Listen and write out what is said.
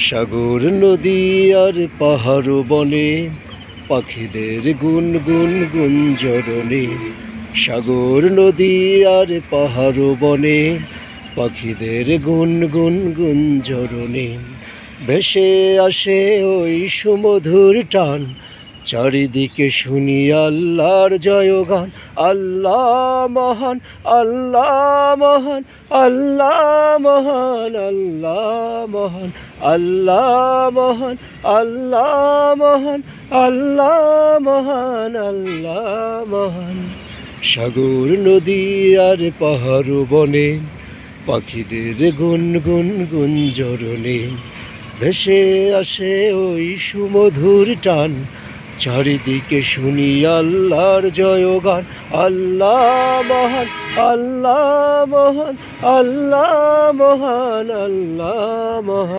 সাগর নদী আর পাহাড় বনে পাখিদের গুনগুন গুঞ্জরণে। সাগর নদী আর পাহাড় বনে পাখিদের গুনগুন গুঞ্জরণে। ভেসে আসে ওই সুমধুর টান, চারিদিকে শুনি আল্লাহর জয়গান। আল্লাহ মহান, আল্লাহ মহান, আল্লাহ মহান, আল্লাহ মহান, আল্লাহ মহান, আল্লাহ মহান, আল্লাহ মহান, আল্লাহ মহান। সাগর নদী আর পাহাড় বনে পাখিদের গুনগুন গুঞ্জরণে। ভেসে আসে ওই সুমধুর টান, চারিদিকে শুনি আল্লাহর জয়গান। আল্লাহ মহান, আল্লাহ মহান, আল্লাহ মহান, আল্লাহ মহান।